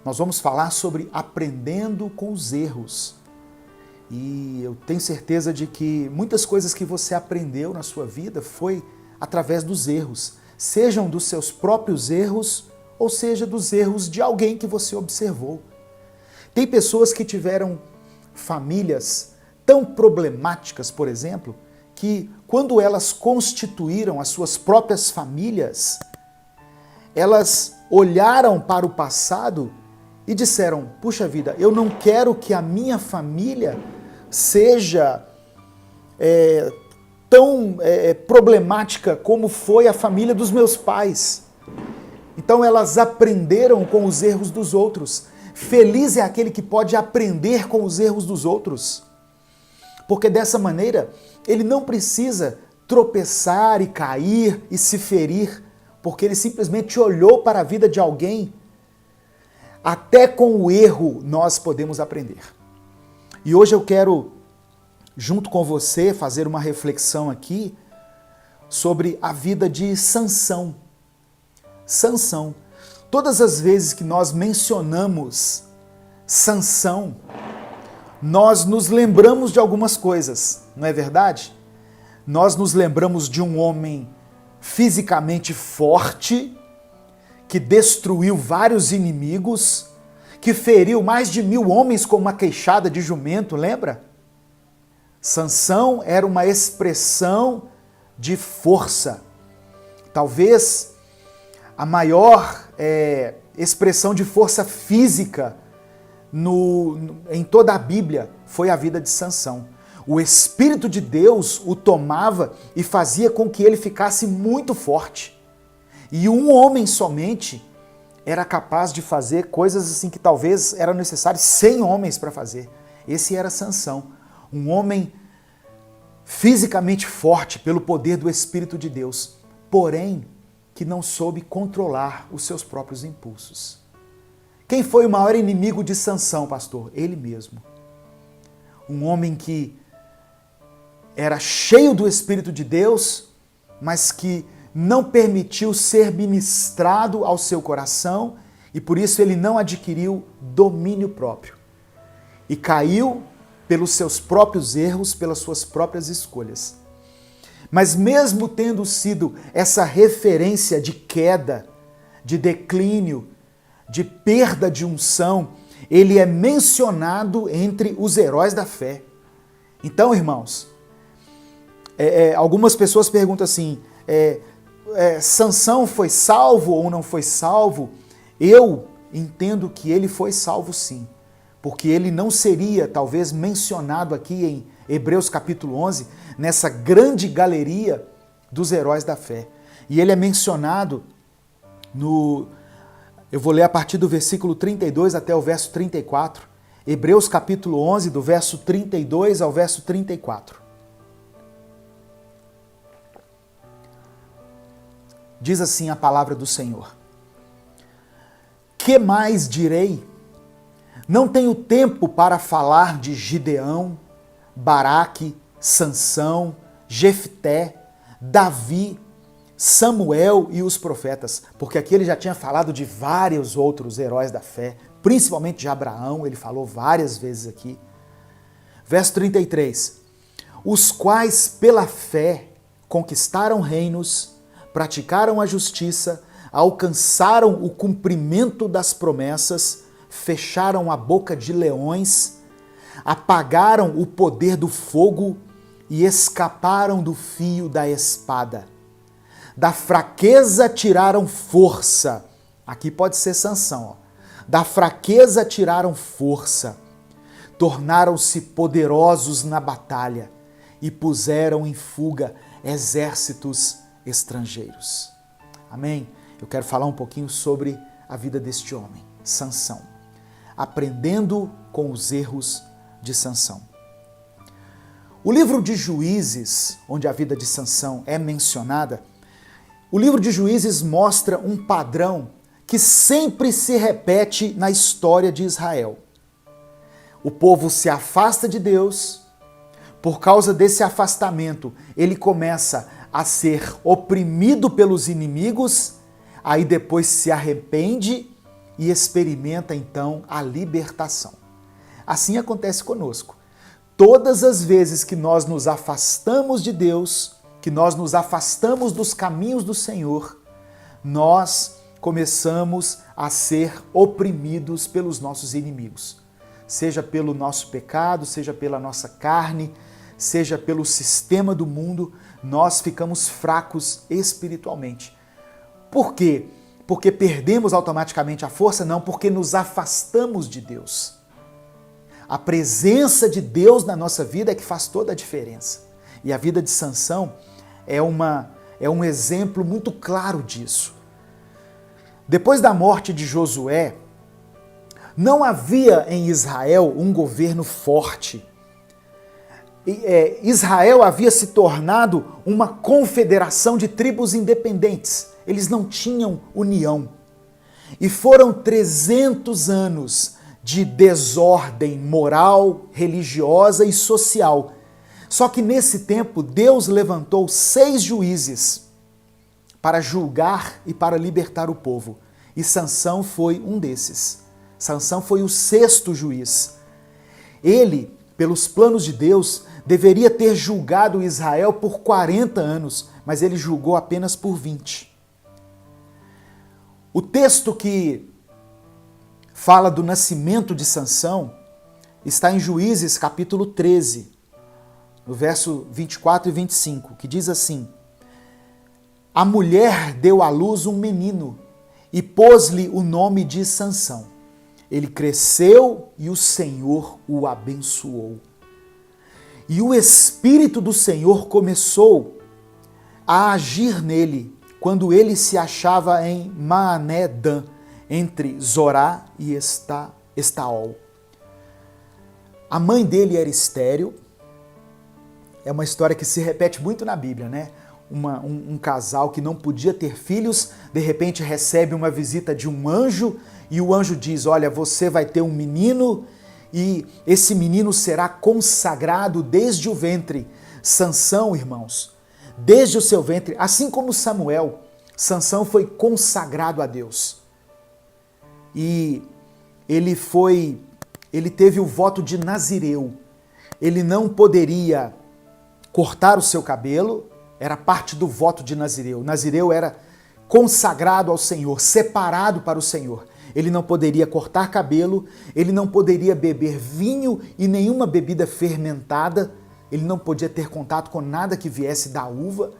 nós vamos falar sobre aprendendo com os erros. E eu tenho certeza de que muitas coisas que você aprendeu na sua vida foi através dos erros, sejam dos seus próprios erros ou seja dos erros de alguém que você observou. Tem pessoas que tiveram famílias tão problemáticas, por exemplo, que quando elas constituíram as suas próprias famílias, elas olharam para o passado e disseram: puxa vida, eu não quero que a minha família seja tão problemática como foi a família dos meus pais. Então elas aprenderam com os erros dos outros. Feliz é aquele que pode aprender com os erros dos outros. Porque dessa maneira, ele não precisa tropeçar e cair e se ferir, porque ele simplesmente olhou para a vida de alguém. Até com o erro nós podemos aprender. E hoje eu quero, junto com você, fazer uma reflexão aqui sobre a vida de Sansão. Sansão. Todas as vezes que nós mencionamos Sansão, nós nos lembramos de algumas coisas, não é verdade? Nós nos lembramos de um homem fisicamente forte, que destruiu vários inimigos, que feriu mais de 1000 homens com uma queixada de jumento, lembra? Sansão era uma expressão de força. Talvez a maior expressão de força física em toda a Bíblia foi a vida de Sansão. O Espírito de Deus o tomava e fazia com que ele ficasse muito forte. E um homem somente era capaz de fazer coisas assim que talvez eram necessários 100 homens para fazer. Esse era Sansão, um homem fisicamente forte pelo poder do Espírito de Deus, porém que não soube controlar os seus próprios impulsos. Quem foi o maior inimigo de Sansão, pastor? Ele mesmo. Um homem que era cheio do Espírito de Deus, mas que não permitiu ser ministrado ao seu coração e por isso ele não adquiriu domínio próprio. E caiu pelos seus próprios erros, pelas suas próprias escolhas. Mas mesmo tendo sido essa referência de queda, de declínio, de perda de unção, ele é mencionado entre os heróis da fé. Então, irmãos, algumas pessoas perguntam assim, Sansão foi salvo ou não foi salvo? Eu entendo que ele foi salvo sim, porque ele não seria talvez mencionado aqui em Hebreus capítulo 11, nessa grande galeria dos heróis da fé. E ele é mencionado eu vou ler a partir do versículo 32 até o verso 34. Hebreus capítulo 11, do verso 32 ao verso 34. Diz assim a palavra do Senhor: que mais direi? Não tenho tempo para falar de Gideão, Baraque, Sansão, Jefté, Davi, Samuel e os profetas, porque aqui ele já tinha falado de vários outros heróis da fé, principalmente de Abraão, ele falou várias vezes aqui. Verso 33, os quais pela fé conquistaram reinos, praticaram a justiça, alcançaram o cumprimento das promessas, fecharam a boca de leões, apagaram o poder do fogo e escaparam do fio da espada. Da fraqueza tiraram força. Aqui pode ser Sansão. Da fraqueza tiraram força. Tornaram-se poderosos na batalha e puseram em fuga exércitos estrangeiros. Amém? Eu quero falar um pouquinho sobre a vida deste homem, Sansão. Aprendendo com os erros de Sansão. O livro de Juízes, onde a vida de Sansão é mencionada, o livro de Juízes mostra um padrão que sempre se repete na história de Israel. O povo se afasta de Deus, por causa desse afastamento, ele começa a ser oprimido pelos inimigos, aí depois se arrepende e experimenta então a libertação. Assim acontece conosco. Todas as vezes que nós nos afastamos de Deus, que nós nos afastamos dos caminhos do Senhor, nós começamos a ser oprimidos pelos nossos inimigos. Seja pelo nosso pecado, seja pela nossa carne, seja pelo sistema do mundo, nós ficamos fracos espiritualmente. Por quê? Porque perdemos automaticamente a força? Não, porque nos afastamos de Deus. A presença de Deus na nossa vida é que faz toda a diferença. E a vida de Sansão é um exemplo muito claro disso. Depois da morte de Josué, não havia em Israel um governo forte. Israel havia se tornado uma confederação de tribos independentes. Eles não tinham união. E foram 300 anos de desordem moral, religiosa e social. Só que nesse tempo, Deus levantou 6 juízes para julgar e para libertar o povo. E Sansão foi um desses. Sansão foi o 6º juiz. Ele, pelos planos de Deus, deveria ter julgado Israel por 40 anos, mas ele julgou apenas por 20. O texto que fala do nascimento de Sansão está em Juízes capítulo 13, no verso 24 e 25, que diz assim: A mulher deu à luz um menino e pôs-lhe o nome de Sansão. Ele cresceu e o Senhor o abençoou. E o Espírito do Senhor começou a agir nele quando ele se achava em Maané-Dan, entre Zorá e Estaol. A mãe dele era estéril. É uma história que se repete muito na Bíblia, né? Um casal que não podia ter filhos, de repente recebe uma visita de um anjo e o anjo diz: olha, você vai ter um menino e esse menino será consagrado desde o ventre. Sansão, irmãos, desde o seu ventre, assim como Samuel, Sansão foi consagrado a Deus. E ele teve o voto de Nazireu. Ele não poderia cortar o seu cabelo, era parte do voto de Nazireu. Nazireu era consagrado ao Senhor, separado para o Senhor. Ele não poderia cortar cabelo, ele não poderia beber vinho e nenhuma bebida fermentada, ele não podia ter contato com nada que viesse da uva,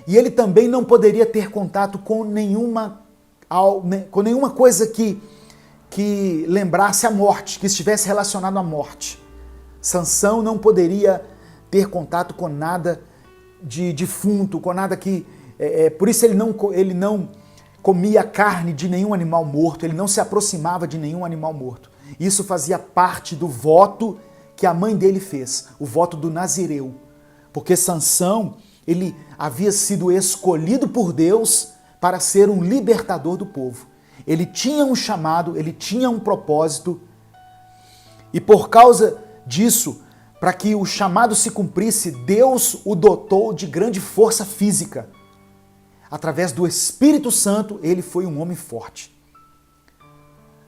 e ele também não poderia ter contato com nenhuma coisa que lembrasse a morte, que estivesse relacionado à morte. Sansão não poderia ter contato com nada de defunto, com nada que... por isso ele não comia carne de nenhum animal morto, ele não se aproximava de nenhum animal morto. Isso fazia parte do voto que a mãe dele fez, o voto do Nazireu. Porque Sansão, ele havia sido escolhido por Deus para ser um libertador do povo. Ele tinha um chamado, ele tinha um propósito, e por causa disso, para que o chamado se cumprisse, Deus o dotou de grande força física. Através do Espírito Santo, ele foi um homem forte.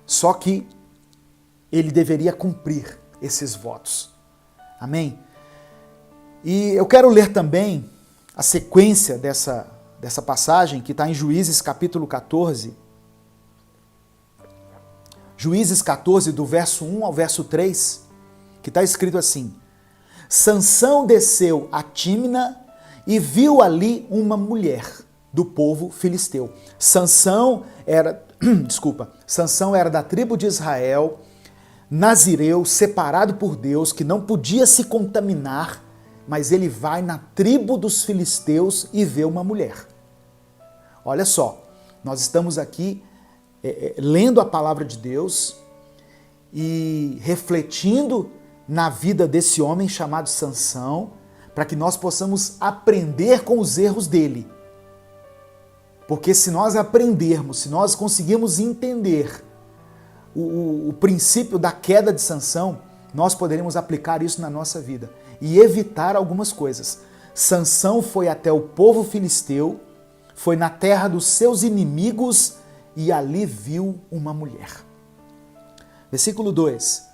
Só que ele deveria cumprir esses votos. Amém? E eu quero ler também a sequência dessa passagem, que está em Juízes capítulo 14. Juízes 14, do verso 1 ao verso 3, que está escrito assim: Sansão desceu a Tímna e viu ali uma mulher do povo filisteu. Sansão era da tribo de Israel, nazireu, separado por Deus, que não podia se contaminar, mas ele vai na tribo dos filisteus e vê uma mulher. Olha só, nós estamos aqui lendo a palavra de Deus e refletindo na vida desse homem chamado Sansão, para que nós possamos aprender com os erros dele. Porque se nós aprendermos, se nós conseguirmos entender o princípio da queda de Sansão, nós poderemos aplicar isso na nossa vida e evitar algumas coisas. Sansão foi até o povo filisteu, foi na terra dos seus inimigos e ali viu uma mulher. Versículo 2.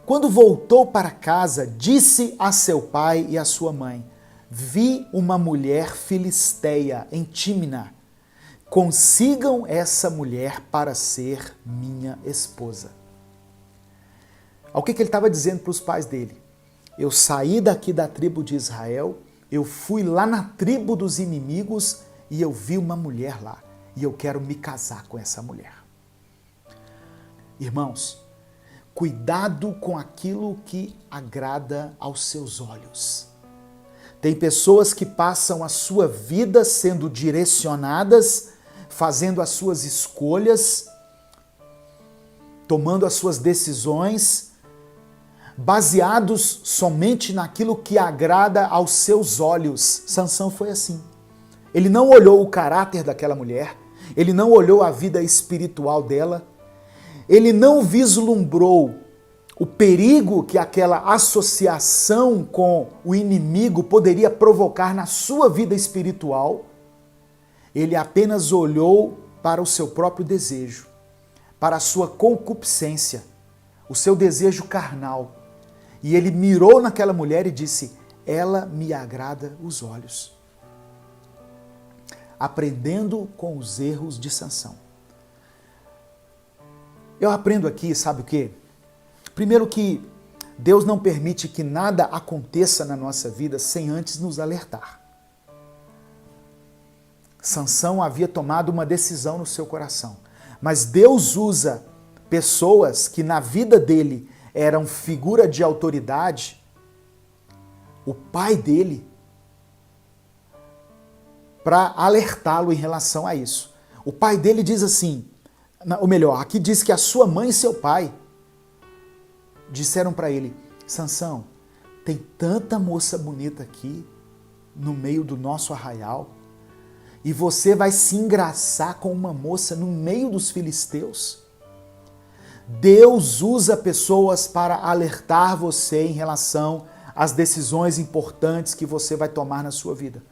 Quando voltou para casa, disse a seu pai e a sua mãe: vi uma mulher filisteia em Tímina. Consigam essa mulher para ser minha esposa. O que ele estava dizendo para os pais dele? Eu saí daqui da tribo de Israel, eu fui lá na tribo dos inimigos e eu vi uma mulher lá. E eu quero me casar com essa mulher. Irmãos, cuidado com aquilo que agrada aos seus olhos. Tem pessoas que passam a sua vida sendo direcionadas, fazendo as suas escolhas, tomando as suas decisões, baseados somente naquilo que agrada aos seus olhos. Sansão foi assim. Ele não olhou o caráter daquela mulher, ele não olhou a vida espiritual dela, ele não vislumbrou o perigo que aquela associação com o inimigo poderia provocar na sua vida espiritual. Ele apenas olhou para o seu próprio desejo, para a sua concupiscência, o seu desejo carnal. E ele mirou naquela mulher e disse: ela me agrada os olhos. Aprendendo com os erros de Sansão. Eu aprendo aqui, sabe o quê? Primeiro que Deus não permite que nada aconteça na nossa vida sem antes nos alertar. Sansão havia tomado uma decisão no seu coração, mas Deus usa pessoas que na vida dele eram figura de autoridade, o pai dele, para alertá-lo em relação a isso. O pai dele diz assim, ou melhor, aqui diz que a sua mãe e seu pai disseram para ele: Sansão, tem tanta moça bonita aqui no meio do nosso arraial e você vai se engraçar com uma moça no meio dos filisteus? Deus usa pessoas para alertar você em relação às decisões importantes que você vai tomar na sua vida.